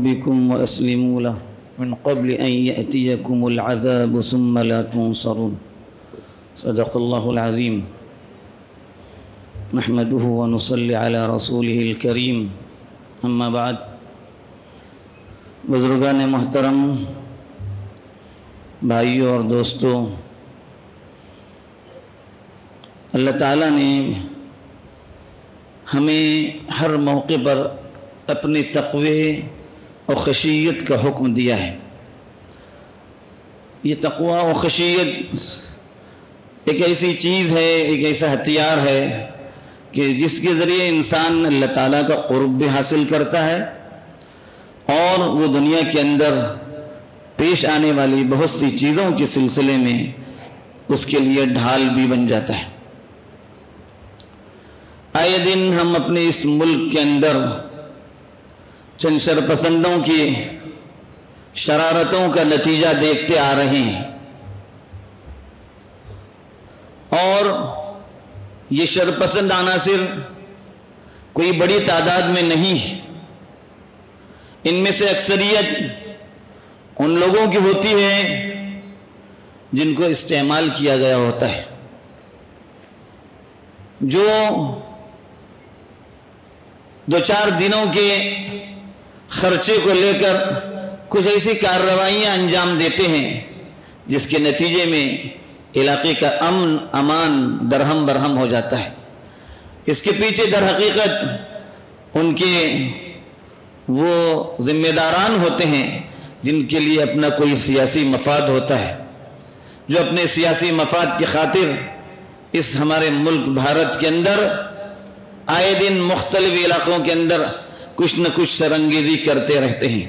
ربكم وأسلموا له من قبل أن يأتيكم العذاب ثم لا تنصرون صدق الله العظيم نحمده ونصلي على رسوله الكريم اما بعد بزرگان محترم، بھائیوں اور دوستوں، اللہ تعالیٰ نے ہمیں ہر موقع پر اپنے تقوی اور خشیت کا حکم دیا ہے۔ یہ تقوی اور خشیت ایک ایسی چیز ہے، ایک ایسا ہتھیار ہے کہ جس کے ذریعے انسان اللہ تعالیٰ کا قرب بھی حاصل کرتا ہے اور وہ دنیا کے اندر پیش آنے والی بہت سی چیزوں کے سلسلے میں اس کے لیے ڈھال بھی بن جاتا ہے۔ آئے دن ہم اپنے اس ملک کے اندر چند شرپسندوں کی شرارتوں کا نتیجہ دیکھتے آ رہے ہیں، اور یہ شرپسند عناصر کوئی بڑی تعداد میں نہیں، ان میں سے اکثریت ان لوگوں کی ہوتی ہے جن کو استعمال کیا گیا ہوتا ہے، جو دو چار دنوں کے خرچے کو لے کر کچھ ایسی کارروائیاں انجام دیتے ہیں جس کے نتیجے میں علاقے کا امن امان درہم برہم ہو جاتا ہے۔ اس کے پیچھے در حقیقت ان کے وہ ذمہ داران ہوتے ہیں جن کے لیے اپنا کوئی سیاسی مفاد ہوتا ہے، جو اپنے سیاسی مفاد کی خاطر اس ہمارے ملک بھارت کے اندر آئے دن مختلف علاقوں کے اندر کچھ نہ کچھ شرانگیزی کرتے رہتے ہیں۔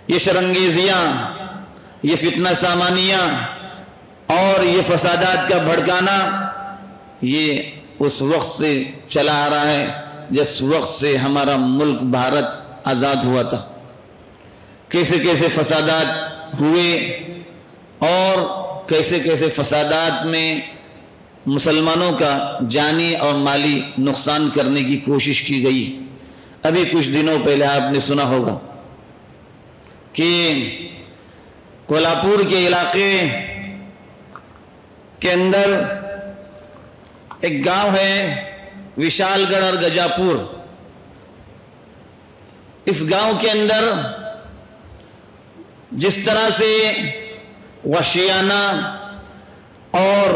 یہ شرانگیزیاں، یہ فتنہ سامانیاں اور یہ فسادات کا بھڑکانا یہ اس وقت سے چلا آ رہا ہے جس وقت سے ہمارا ملک بھارت آزاد ہوا تھا۔ کیسے کیسے فسادات ہوئے اور کیسے کیسے فسادات میں مسلمانوں کا جانی اور مالی نقصان کرنے کی کوشش کی گئی۔ ابھی کچھ دنوں پہلے آپ نے سنا ہوگا کہ کولہاپور کے علاقے کے اندر ایک گاؤں ہے وشال گڑھ اور گجاپور۔ اس گاؤں کے اندر جس طرح سے وحشیانہ اور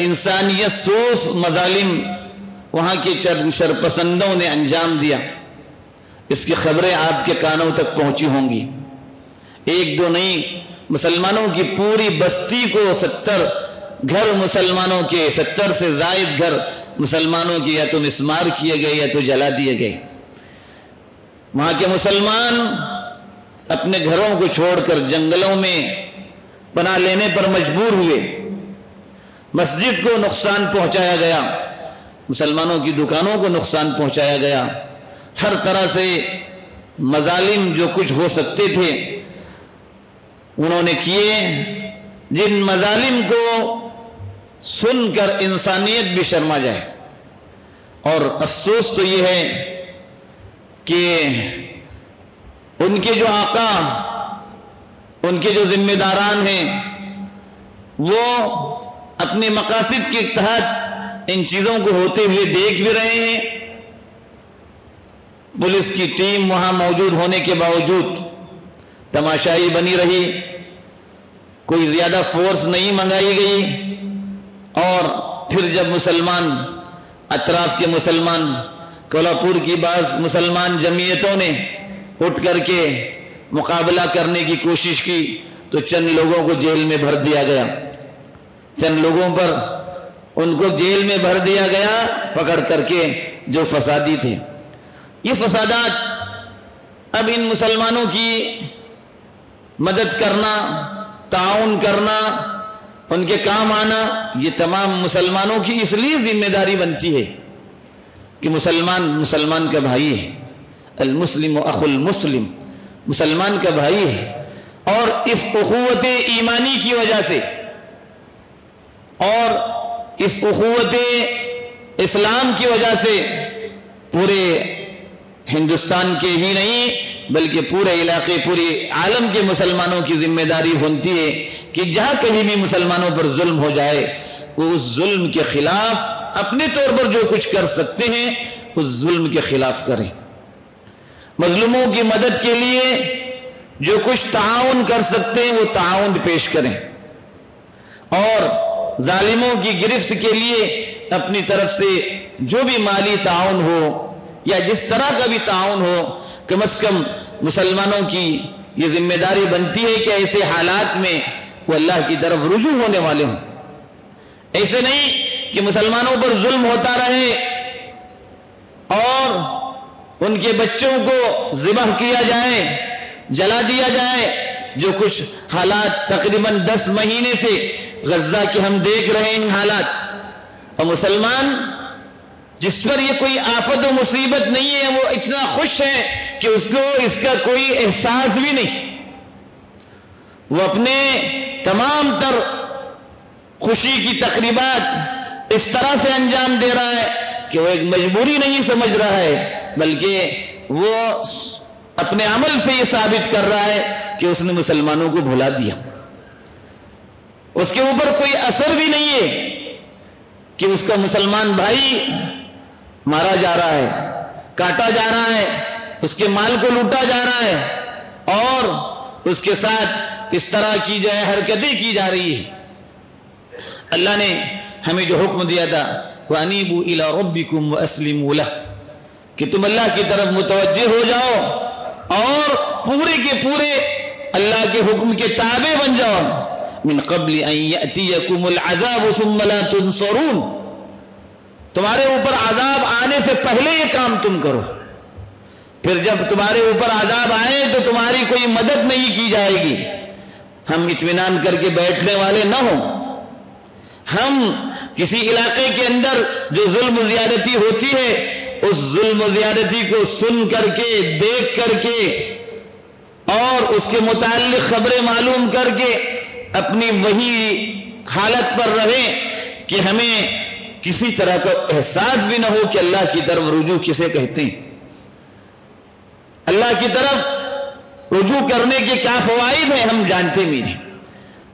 انسانیت سوز مظالم وہاں کے شرپسندوں نے انجام دیا، اس کی خبریں آپ کے کانوں تک پہنچی ہوں گی۔ ایک دو نہیں، مسلمانوں کی پوری بستی کو 70 گھر مسلمانوں کے 70 سے زائد گھر مسلمانوں کی یا تو مسمار کیے گئے یا تو جلا دیے گئے۔ وہاں کے مسلمان اپنے گھروں کو چھوڑ کر جنگلوں میں پناہ لینے پر مجبور ہوئے۔ مسجد کو نقصان پہنچایا گیا، مسلمانوں کی دکانوں کو نقصان پہنچایا گیا، ہر طرح سے مظالم جو کچھ ہو سکتے تھے انہوں نے کیے، جن مظالم کو سن کر انسانیت بھی شرما جائے۔ اور افسوس تو یہ ہے کہ ان کے جو آقا، ان کے جو ذمہ داران ہیں، وہ اپنے مقاصد کے تحت ان چیزوں کو ہوتے ہوئے دیکھ بھی رہے ہیں۔ پولیس کی ٹیم وہاں موجود ہونے کے باوجود تماشائی بنی رہی، کوئی زیادہ فورس نہیں منگائی گئی، اور پھر جب مسلمان اطراف کے مسلمان کولہاپور کی بعض مسلمان جمعیتوں نے اٹھ کر کے مقابلہ کرنے کی کوشش کی تو چند لوگوں کو جیل میں بھر دیا گیا، چند لوگوں پر ان کو جیل میں بھر دیا گیا پکڑ کر کے جو فسادی تھے۔ یہ فسادات اب ان مسلمانوں کی مدد کرنا، تعاون کرنا، ان کے کام آنا، یہ تمام مسلمانوں کی اس لیے ذمہ داری بنتی ہے کہ مسلمان کا بھائی ہے، المسلم اخو المسلم، مسلمان کا بھائی ہے، اور اس اخوت ایمانی کی وجہ سے اور اس اخوت اسلام کی وجہ سے پورے ہندوستان کے ہی نہیں بلکہ پورے علاقے پورے عالم کے مسلمانوں کی ذمہ داری ہوتی ہے کہ جہاں کہیں بھی مسلمانوں پر ظلم ہو جائے وہ اس ظلم کے خلاف اپنے طور پر جو کچھ کر سکتے ہیں اس ظلم کے خلاف کریں، مظلوموں کی مدد کے لیے جو کچھ تعاون کر سکتے ہیں وہ تعاون پیش کریں، اور ظالموں کی گرفت کے لیے اپنی طرف سے جو بھی مالی تعاون ہو یا جس طرح کا بھی تعاون ہو، کم از کم مسلمانوں کی یہ ذمہ داری بنتی ہے کہ ایسے حالات میں وہ اللہ کی طرف رجوع ہونے والے ہوں۔ ایسے نہیں کہ مسلمانوں پر ظلم ہوتا رہے اور ان کے بچوں کو ذبح کیا جائے، جلا دیا جائے، جو کچھ حالات تقریباً 10 مہینے سے غزہ کے ہم دیکھ رہے ہیں حالات، اور مسلمان جس پر یہ کوئی آفت و مصیبت نہیں ہے وہ اتنا خوش ہے کہ اس کو اس کا کوئی احساس بھی نہیں، وہ اپنے تمام تر خوشی کی تقریبات اس طرح سے انجام دے رہا ہے کہ وہ ایک مجبوری نہیں سمجھ رہا ہے، بلکہ وہ اپنے عمل سے یہ ثابت کر رہا ہے کہ اس نے مسلمانوں کو بھلا دیا، اس کے اوپر کوئی اثر بھی نہیں ہے کہ اس کا مسلمان بھائی مارا جا رہا ہے، کاٹا جا رہا ہے، اس کے مال کو لوٹا جا رہا ہے اور اس کے ساتھ اس طرح کی جو ہے حرکتیں کی جا رہی ہے۔ اللہ نے ہمیں جو حکم دیا تھا وَأَنِيبُوا إِلَىٰ رَبِّكُمْ وَأَسْلِمُوا لَهُ، کہ تم اللہ کی طرف متوجہ ہو جاؤ اور پورے کے پورے اللہ کے حکم کے تابع بن جاؤ۔ مِن قَبْلِ أَن يَأْتِيَكُمُ الْعَذَابُ ثُمَّ لَا تُنصَرُونَ، تمہارے اوپر عذاب آنے سے پہلے یہ کام تم کرو، پھر جب تمہارے اوپر عذاب آئے تو تمہاری کوئی مدد نہیں کی جائے گی۔ ہم اطمینان کر کے بیٹھنے والے نہ ہوں، ہم کسی علاقے کے اندر جو ظلم و زیادتی ہوتی ہے اس ظلم و زیادتی کو سن کر کے، دیکھ کر کے اور اس کے متعلق خبریں معلوم کر کے اپنی وہی حالت پر رہیں کہ ہمیں کسی طرح کا احساس بھی نہ ہو کہ اللہ کی طرف رجوع کسے کہتے ہیں، اللہ کی طرف رجوع کرنے کے کیا فوائد ہیں ہم جانتے بھی نہیں۔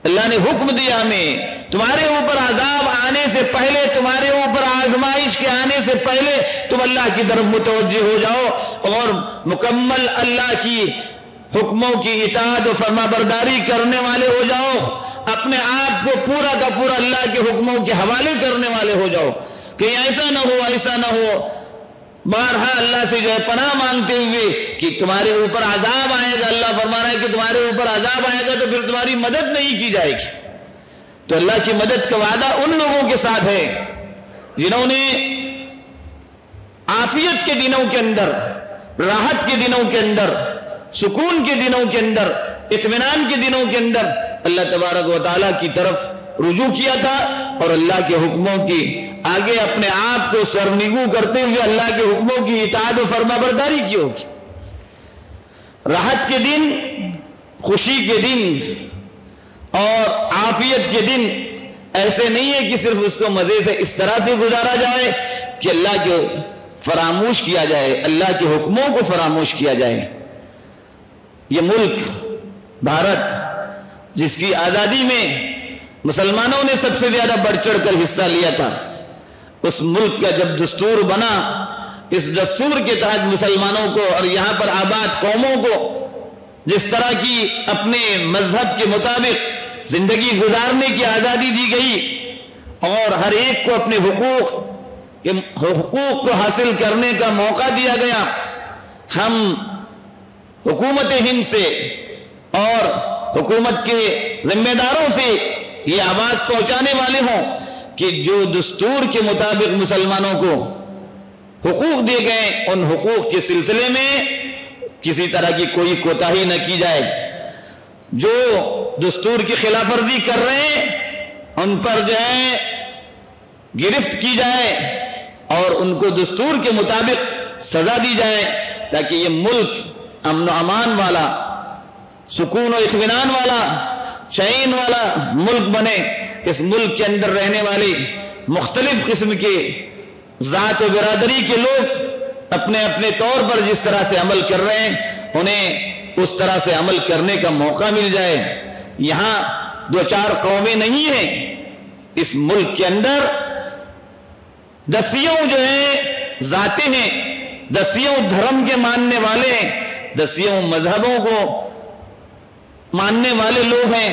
اللہ نے حکم دیا ہمیں تمہارے اوپر عذاب آنے سے پہلے، تمہارے اوپر آزمائش کے آنے سے پہلے تم اللہ کی طرف متوجہ ہو جاؤ اور مکمل اللہ کی حکموں کی اطاعت و فرما برداری کرنے والے ہو جاؤ، اپنے آپ کو پورا کا پورا اللہ کے حکموں کے حوالے کرنے والے ہو جاؤ کہ ایسا نہ ہو، ایسا نہ ہو۔ بارہا اللہ سے جو ہے پناہ مانگتے ہوئے کہ تمہارے اوپر عذاب آئے گا، اللہ فرما رہا ہے کہ تمہارے اوپر عذاب آئے گا تو پھر تمہاری مدد نہیں کی جائے گی۔ تو اللہ کی مدد کا وعدہ ان لوگوں کے ساتھ ہے جنہوں نے عافیت کے دنوں کے اندر، راحت کے دنوں کے اندر، سکون کے دنوں کے اندر، اطمینان کے دنوں کے اندر اللہ تبارک و تعالیٰ کی طرف رجوع کیا تھا اور اللہ کے حکموں کی آگے اپنے آپ کو سرنگو کرتے ہوئے اللہ کے حکموں کی اطاعت و فرما برداری کی ہوگی۔ راحت کے دن، خوشی کے دن اور عافیت کے دن ایسے نہیں ہے کہ صرف اس کو مزے سے اس طرح سے گزارا جائے کہ اللہ کو فراموش کیا جائے، اللہ کے حکموں کو فراموش کیا جائے۔ یہ ملک بھارت جس کی آزادی میں مسلمانوں نے سب سے زیادہ بڑھ چڑھ کر حصہ لیا تھا، اس ملک کا جب دستور بنا، اس دستور کے تحت مسلمانوں کو اور یہاں پر آباد قوموں کو جس طرح کی اپنے مذہب کے مطابق زندگی گزارنے کی آزادی دی گئی اور ہر ایک کو اپنے حقوق کو حاصل کرنے کا موقع دیا گیا، ہم حکومت ہند سے اور حکومت کے ذمہ داروں سے یہ آواز پہنچانے والے ہوں کہ جو دستور کے مطابق مسلمانوں کو حقوق دیے گئے ان حقوق کے سلسلے میں کسی طرح کی کوئی کوتاہی نہ کی جائے، جو دستور کی خلاف ورزی کر رہے ہیں ان پر جو ہے گرفت کی جائے اور ان کو دستور کے مطابق سزا دی جائے تاکہ یہ ملک امن و امان والا، سکون و اطمینان والا، چین والا ملک بنے۔ اس ملک کے اندر رہنے والے مختلف قسم کے ذات و برادری کے لوگ اپنے اپنے طور پر جس طرح سے عمل کر رہے ہیں انہیں اس طرح سے عمل کرنے کا موقع مل جائے. یہاں دو چار قومیں نہیں ہیں، اس ملک کے اندر دسیوں جو ہیں ذاتیں ہیں، دسیوں دھرم کے ماننے والے، دسیوں مذہبوں کو ماننے والے لوگ ہیں.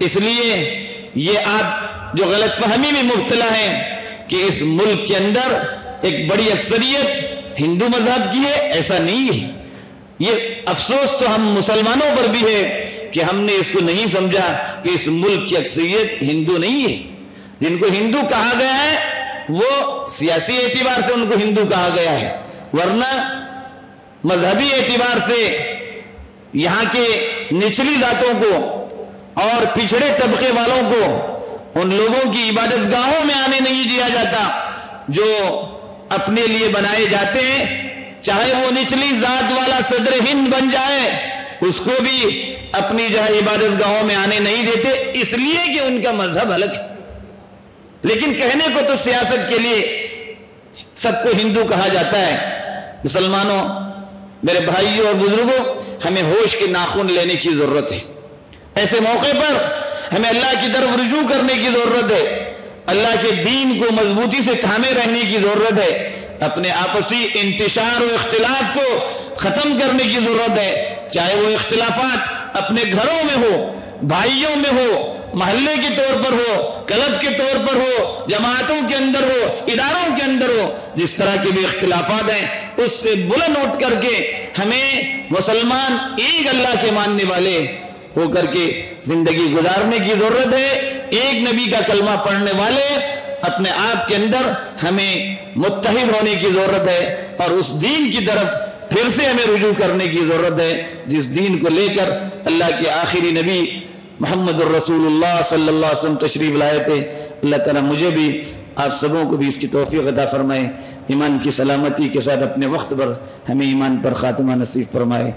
اس لیے یہ آپ جو غلط فہمی میں مبتلا ہیں کہ اس ملک کے اندر ایک بڑی اکثریت ہندو مذہب کی ہے، ایسا نہیں ہے. یہ افسوس تو ہم مسلمانوں پر بھی ہے کہ ہم نے اس کو نہیں سمجھا کہ اس ملک کی اکثریت ہندو نہیں ہے. جن کو ہندو کہا گیا ہے وہ سیاسی اعتبار سے ان کو ہندو کہا گیا ہے، ورنہ مذہبی اعتبار سے یہاں کے نچلی ذاتوں کو اور پچھڑے طبقے والوں کو ان لوگوں کی عبادت گاہوں میں آنے نہیں دیا جاتا جو اپنے لیے بنائے جاتے ہیں. چاہے وہ نچلی ذات والا صدر ہند بن جائے، اس کو بھی اپنی جو ہے عبادت گاہوں میں آنے نہیں دیتے، اس لیے کہ ان کا مذہب الگ ہے. لیکن کہنے کو تو سیاست کے لیے سب کو ہندو کہا جاتا ہے. مسلمانوں، میرے بھائیوں اور بزرگوں، ہمیں ہوش کے ناخن لینے کی ضرورت ہے. ایسے موقع پر ہمیں اللہ کی طرف رجوع کرنے کی ضرورت ہے. اللہ کے دین کو مضبوطی سے تھامے رہنے کی ضرورت ہے. اپنے آپسی انتشار و اختلاف کو ختم کرنے کی ضرورت ہے. چاہے وہ اختلافات اپنے گھروں میں ہو، بھائیوں میں ہو، محلے کے طور پر ہو، کلب کے طور پر ہو، جماعتوں کے اندر ہو، اداروں کے اندر ہو، جس طرح کے بھی اختلافات ہیں اس سے بلند اٹھ کر کے ہمیں مسلمان ایک اللہ کے ماننے والے ہو کر کے زندگی گزارنے کی ضرورت ہے. ایک نبی کا کلمہ پڑھنے والے اپنے آپ کے اندر ہمیں متحد ہونے کی ضرورت ہے اور اس دین کی طرف پھر سے ہمیں رجوع کرنے کی ضرورت ہے جس دین کو لے کر اللہ کے آخری نبی محمد الرسول اللہ صلی اللہ علیہ وسلم تشریف لائے تھے. اللہ تعالیٰ مجھے بھی آپ سبوں کو بھی اس کی توفیق عطا فرمائے. ایمان کی سلامتی کے ساتھ اپنے وقت پر ہمیں ایمان پر خاتمہ نصیب فرمائے.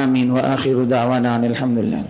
آمین. وآخر دعوانا ان الحمدللہ.